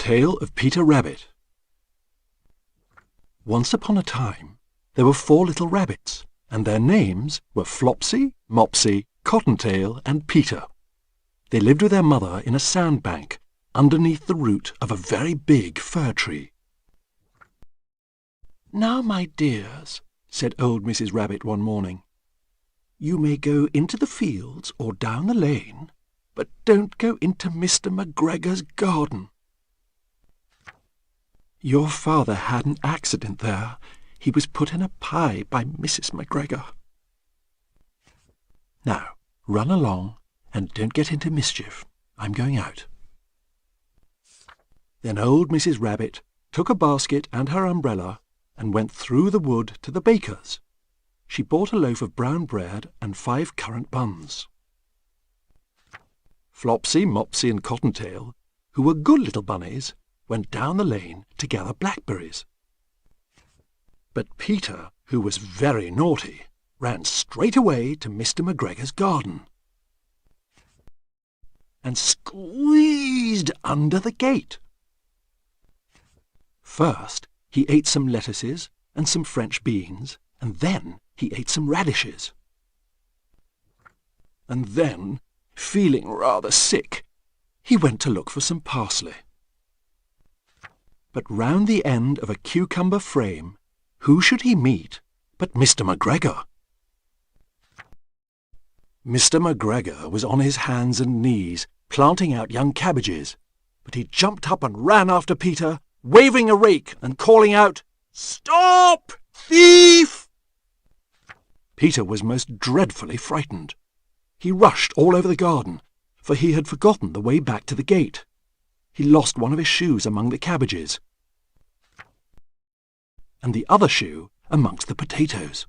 Tale of Peter Rabbit. Once upon a time, there were 4 little rabbits, and their names were Flopsy, Mopsy, Cottontail, and Peter. They lived with their mother in a sandbank underneath the root of a very big fir tree. "Now, my dears," said old Mrs. Rabbit one morning, "you may go into the fields or down the lane, but don't go into Mr. McGregor's garden. Your father had an accident there. He was put in a pie by Mrs. McGregor. Now, run along and don't get into mischief. I'm going out." Then old Mrs. Rabbit took a basket and her umbrella and went through the wood to the baker's. She bought a loaf of brown bread and 5 currant buns. Flopsy, Mopsy, and Cottontail, who were good little bunnies, went down the lane to gather blackberries. But Peter, who was very naughty, ran straight away to Mr. McGregor's garden and squeezed under the gate. First, he ate some lettuces and some French beans, and then he ate some radishes. And then, feeling rather sick, he went to look for some parsley. But round the end of a cucumber frame, who should he meet but Mr. McGregor? Mr. McGregor was on his hands and knees, planting out young cabbages, but he jumped up and ran after Peter, waving a rake and calling out, "Stop, thief!" Peter was most dreadfully frightened. He rushed all over the garden, for he had forgotten the way back to the gate. He lost one of his shoes among the cabbages, and the other shoe amongst the potatoes.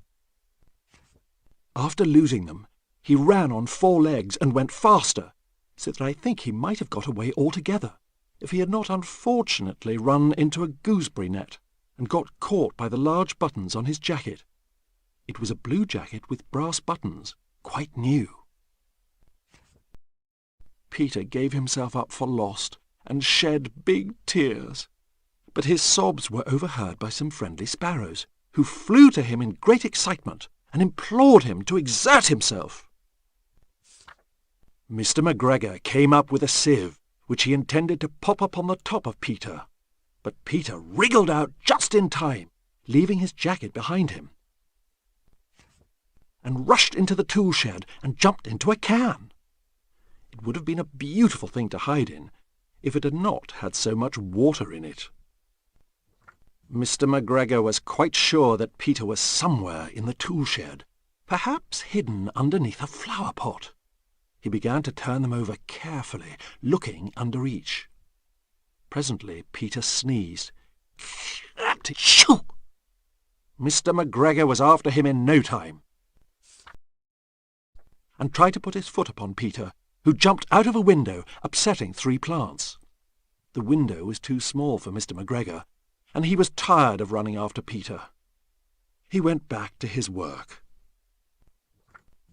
After losing them, he ran on 4 legs and went faster, so that I think he might have got away altogether, if he had not unfortunately run into a gooseberry net and got caught by the large buttons on his jacket. It was a blue jacket with brass buttons, quite new. Peter gave himself up for lost and shed big tears, but his sobs were overheard by some friendly sparrows, who flew to him in great excitement and implored him to exert himself. Mr. McGregor came up with a sieve, which he intended to pop up on the top of Peter, but Peter wriggled out just in time, leaving his jacket behind him, and rushed into the tool shed and jumped into a can. It would have been a beautiful thing to hide in, if it had not had so much water in it. Mr. McGregor was quite sure that Peter was somewhere in the tool shed, perhaps hidden underneath a flower pot. He began to turn them over carefully, looking under each. Presently Peter sneezed. Shoo! Mr. McGregor was after him in no time, and tried to put his foot upon Peter, who jumped out of a window, upsetting 3 plants. The window was too small for Mr. McGregor, and he was tired of running after Peter. He went back to his work.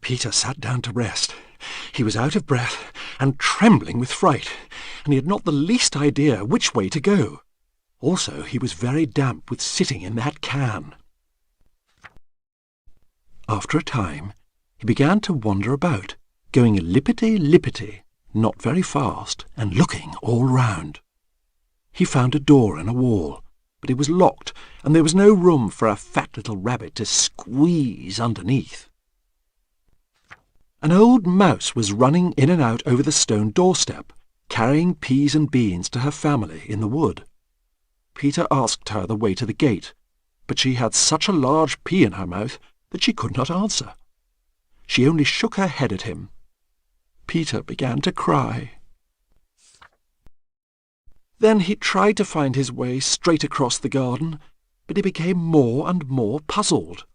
Peter sat down to rest. He was out of breath and trembling with fright, and he had not the least idea which way to go. Also, he was very damp with sitting in that can. After a time, he began to wander about, going lippity-lippity, not very fast, and looking all round. He found a door in a wall, but it was locked, and there was no room for a fat little rabbit to squeeze underneath. An old mouse was running in and out over the stone doorstep, carrying peas and beans to her family in the wood. Peter asked her the way to the gate, but she had such a large pea in her mouth that she could not answer. She only shook her head at him. Peter began to cry. Then he tried to find his way straight across the garden, but he became more and more puzzled.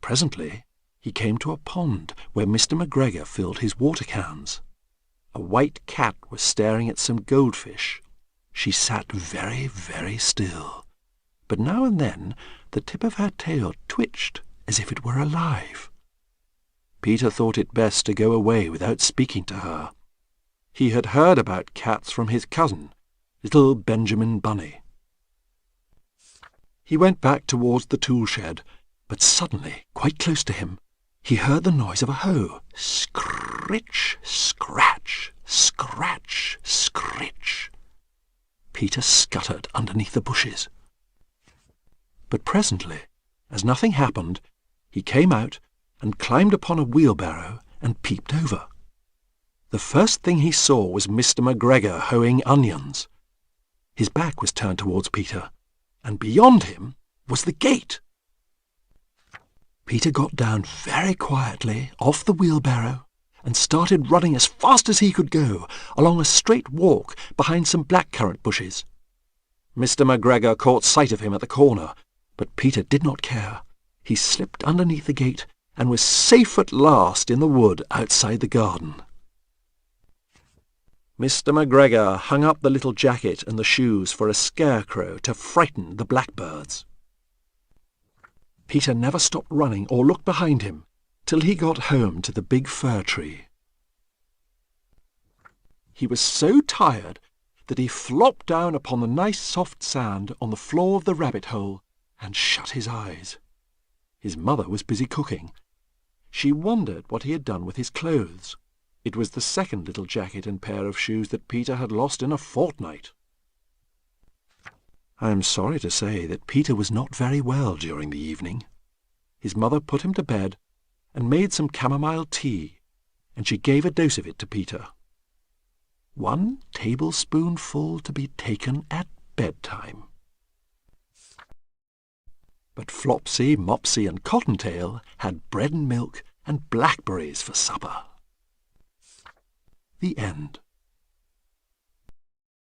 Presently he came to a pond where Mr. McGregor filled his water cans. A white cat was staring at some goldfish. She sat very, very still, but now and then the tip of her tail twitched as if it were alive. Peter thought it best to go away without speaking to her. He had heard about cats from his cousin, little Benjamin Bunny. He went back towards the tool shed, but suddenly, quite close to him, he heard the noise of a hoe. Scritch, scratch, scratch, scritch. Peter scuttered underneath the bushes. But presently, as nothing happened, he came out and climbed upon a wheelbarrow and peeped over. The first thing he saw was Mr. McGregor hoeing onions. His back was turned towards Peter, and beyond him was the gate. Peter got down very quietly off the wheelbarrow and started running as fast as he could go along a straight walk behind some blackcurrant bushes. Mr. McGregor caught sight of him at the corner, but Peter did not care. He slipped underneath the gate and was safe at last in the wood outside the garden. Mr. McGregor hung up the little jacket and the shoes for a scarecrow to frighten the blackbirds. Peter never stopped running or looked behind him till he got home to the big fir tree. He was so tired that he flopped down upon the nice soft sand on the floor of the rabbit hole and shut his eyes. His mother was busy cooking. She wondered what he had done with his clothes. It was the second little jacket and pair of shoes that Peter had lost in a fortnight. I am sorry to say that Peter was not very well during the evening. His mother put him to bed and made some chamomile tea, and she gave a dose of it to Peter. 1 tablespoonful to be taken at bedtime. But Flopsy, Mopsy and Cottontail had bread and milk and blackberries for supper. The end.